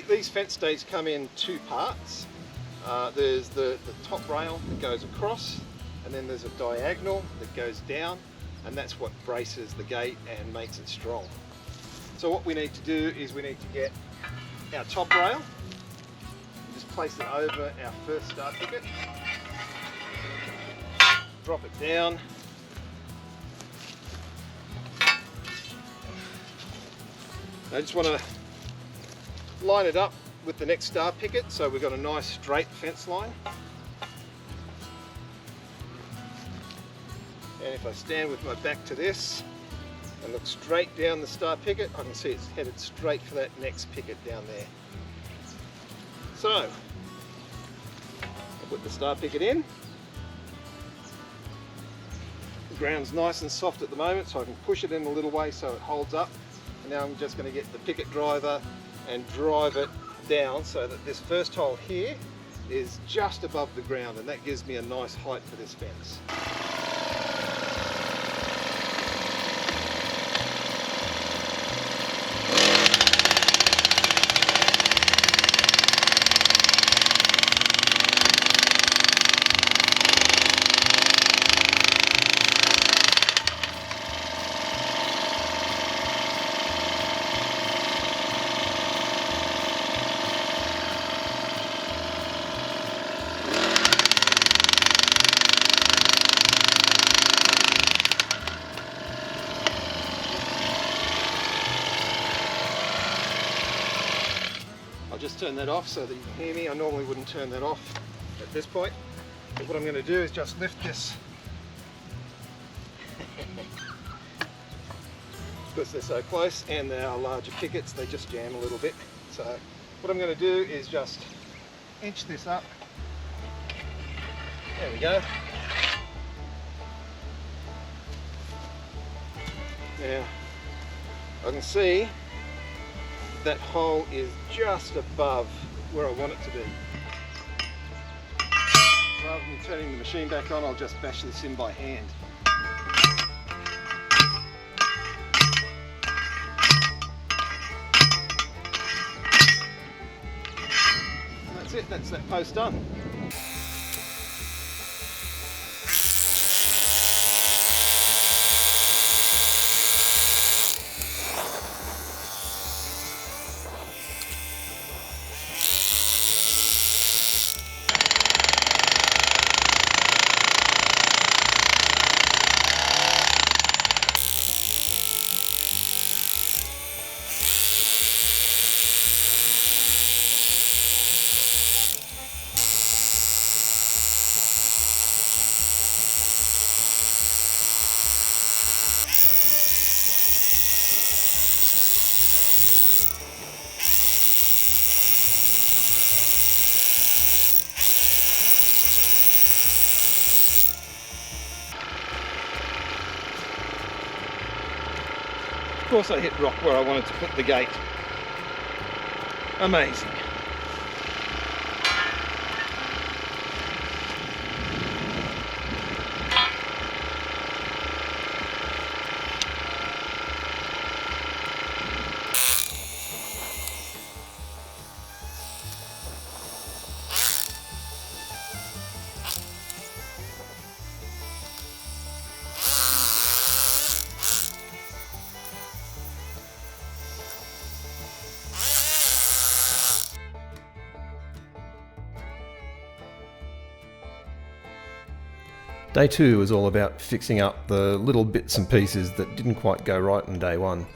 these FenceStays come in two parts. There's the top rail that goes across, and then there's a diagonal that goes down, and that's what braces the gate and makes it strong. So what we need to do is we need to get our top rail, just place it over our first star picket, drop it down, I just want to line it up with the next star picket so we've got a nice straight fence line. And if I stand with my back to this and look straight down the star picket, I can see it's headed straight for that next picket down there. So, I'll put the star picket in. The ground's nice and soft at the moment, so I can push it in a little way so it holds up. And now I'm just going to get the picket driver and drive it down so that this first hole here is just above the ground, and that gives me a nice height for this fence. I'll just turn that off so that you can hear me. I normally wouldn't turn that off at this point, but what I'm going to do is just lift this because they're so close, and our larger pickets, they just jam a little bit. So what I'm going to do is just inch this up. There we go. Now I can see that hole is just above where I want it to be. Rather than turning the machine back on, I'll just bash this in by hand. And that's it, that's that post done. Of course I hit rock where I wanted to put the gate. Amazing. Day 2 was all about fixing up the little bits and pieces that didn't quite go right on day 1.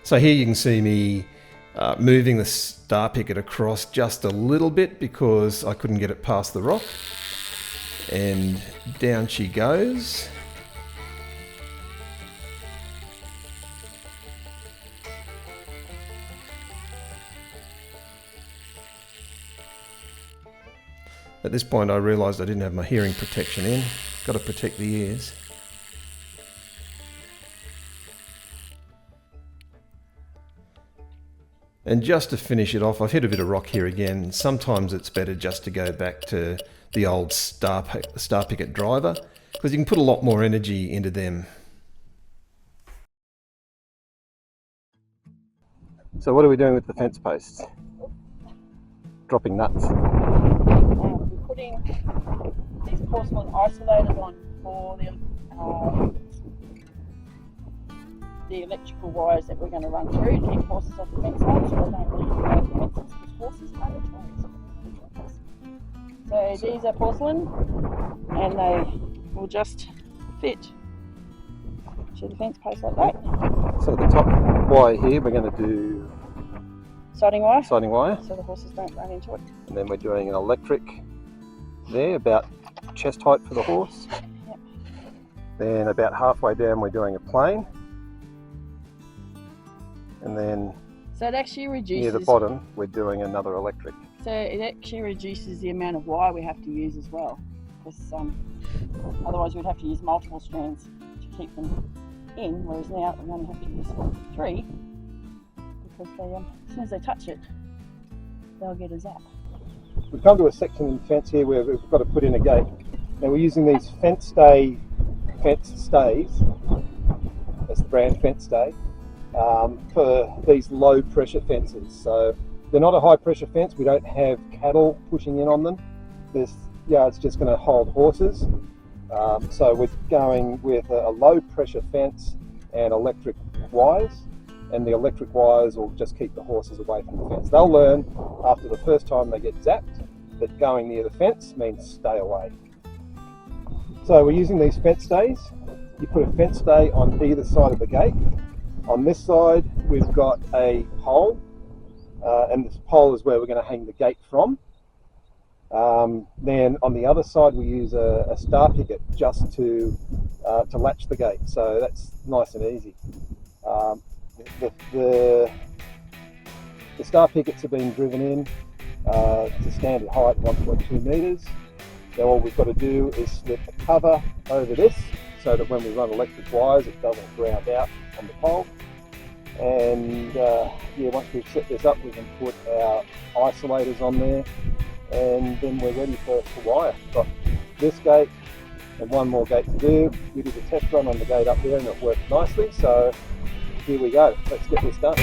So here you can see me moving the star picket across just a little bit because I couldn't get it past the rock. And down she goes. At this point I realised I didn't have my hearing protection in. Got to protect the ears. And just to finish it off, I've hit a bit of rock here again. Sometimes it's better just to go back to the old star picket driver because you can put a lot more energy into them. So what are we doing with the fence posts? dropping nuts. We're putting these porcelain isolators on for the electrical wires that we're going to run through to keep horses off the fence line, so they don't leave the fences because horses are notorious. So these are porcelain and they will just fit to the fence post like that. So the top wire here, we're going to do Siding wire, siding wire, so the horses don't run into it. and then we're doing an electric there, about chest height for the horse. Yep. Then about halfway down we're doing a plain, and then So it actually reduces. near the bottom we're doing another electric. So it actually reduces the amount of wire we have to use as well, because otherwise we'd have to use multiple strands to keep them in, whereas now we only have to use 3, because they, as soon as they touch it, they'll get a zap. We've come to a section in the fence here where we've got to put in a gate. Now we're using these FenceStays, that's the brand FenceStay, for these low pressure fences. So they're not a high pressure fence, we don't have cattle pushing in on them. This yard's just going to hold horses. So we're going with a low pressure fence and electric wires, and the electric wires will just keep the horses away from the fence. They'll learn after the first time they get zapped that going near the fence means stay away. So we're using these FenceStays. You put a FenceStay on either side of the gate. On this side we've got a pole, and this pole is where we're going to hang the gate from. Then on the other side we use a star picket just to latch the gate, so that's nice and easy. The star pickets have been driven in to standard height 1.2 metres. Now all we've got to do is slip a cover over this so that when we run electric wires it doesn't ground out on the pole. And once we've set this up we can put our isolators on there, and then we're ready for wire. Got this gate and one more gate to do. We did a test run on the gate up there and it worked nicely, so here we go, let's get this done.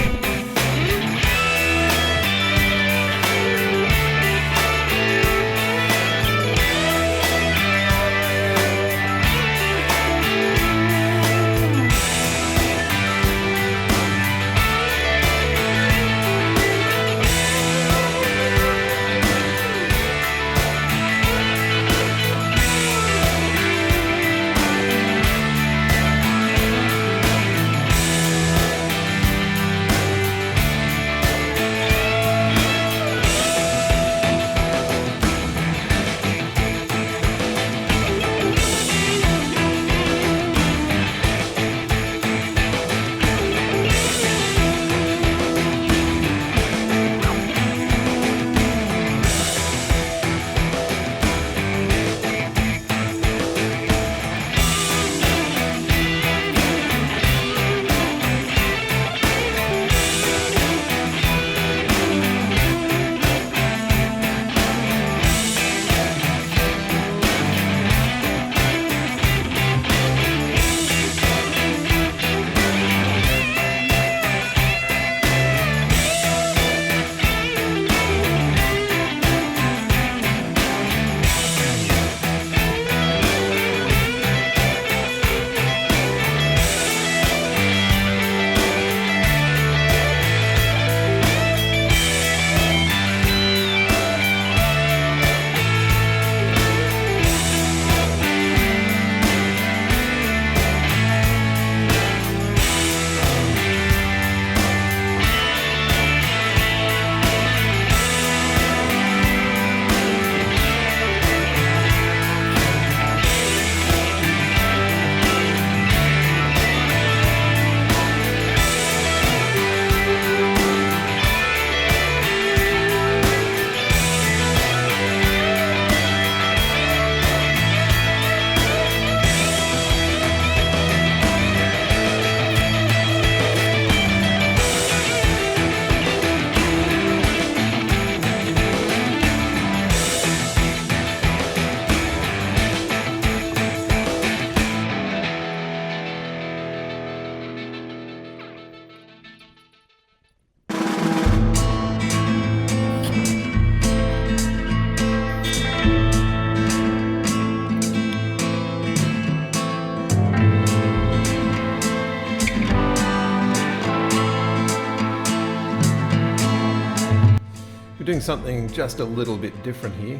doing something just a little bit different here.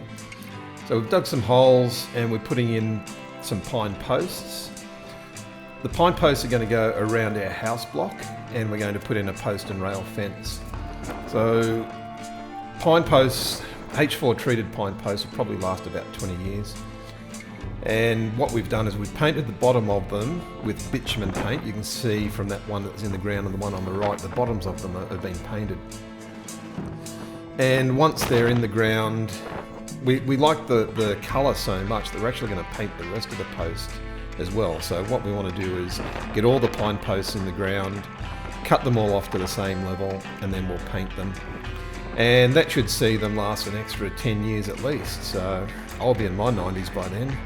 So we've dug some holes and we're putting in some pine posts. The pine posts are going to go around our house block, and we're going to put in a post and rail fence. So pine posts, H4 treated pine posts, will probably last about 20 years. And what we've done is we've painted the bottom of them with bitumen paint. You can see from that one that's in the ground and the one on the right, the bottoms of them have been painted. And once they're in the ground, we like the colour so much that we're actually going to paint the rest of the post as well. So what we want to do is get all the pine posts in the ground, cut them all off to the same level, and then we'll paint them. And that should see them last an extra 10 years at least. So I'll be in my 90s by then.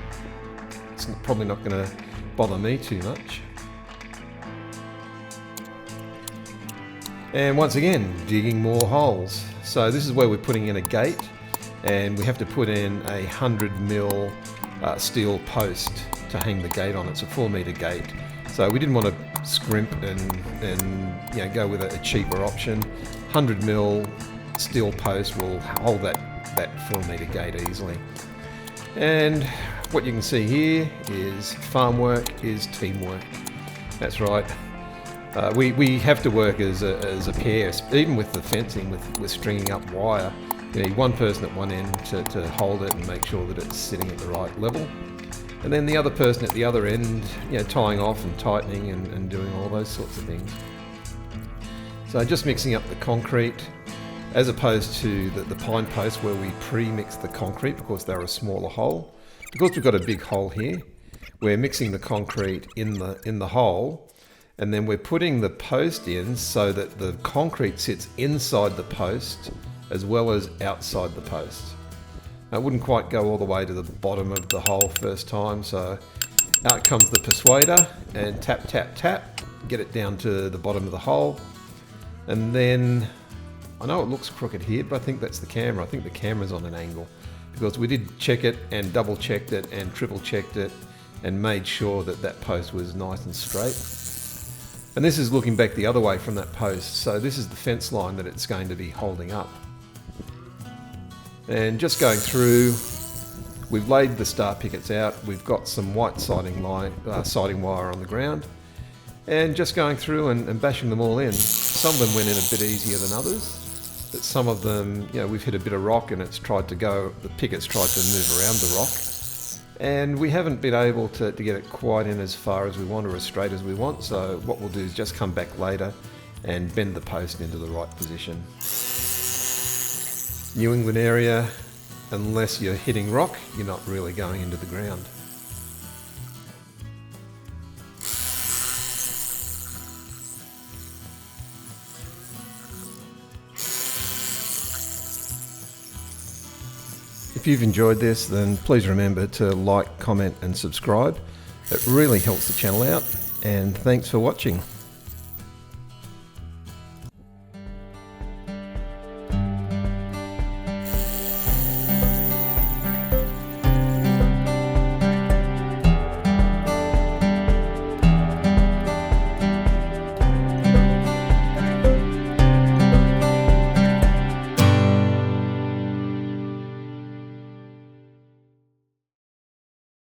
It's probably not going to bother me too much. And once again, digging more holes. So this is where we're putting in a gate, and we have to put in a 100mm steel post to hang the gate on. It's a 4-metre gate. So we didn't want to scrimp and go with a cheaper option. 100mm steel post will hold that 4-metre gate easily. And what you can see here is farm work is teamwork. That's right. We have to work as a pair, even with the fencing, with stringing up wire. You need one person at one end to hold it and make sure that it's sitting at the right level. And then the other person at the other end, tying off and tightening and doing all those sorts of things. So just mixing up the concrete, as opposed to the pine posts where we pre-mix the concrete because they're a smaller hole. Because we've got a big hole here, we're mixing the concrete in the hole, and then we're putting the post in so that the concrete sits inside the post as well as outside the post. Now, it wouldn't quite go all the way to the bottom of the hole first time, so out comes the persuader and tap, tap, tap, get it down to the bottom of the hole. And then, I know it looks crooked here, but I think that's the camera. I think the camera's on an angle, because we did check it and double checked it and triple checked it and made sure that post was nice and straight. And this is looking back the other way from that post, so this is the fence line that it's going to be holding up. And just going through, we've laid the star pickets out, we've got some white siding wire on the ground, and just going through and bashing them all in. Some of them went in a bit easier than others, but some of them, we've hit a bit of rock and the pickets tried to move around the rock. And we haven't been able to get it quite in as far as we want or as straight as we want, so what we'll do is just come back later and bend the post into the right position. New England area, unless you're hitting rock, you're not really going into the ground. If you've enjoyed this, then please remember to like, comment and subscribe. It really helps the channel out, and thanks for watching.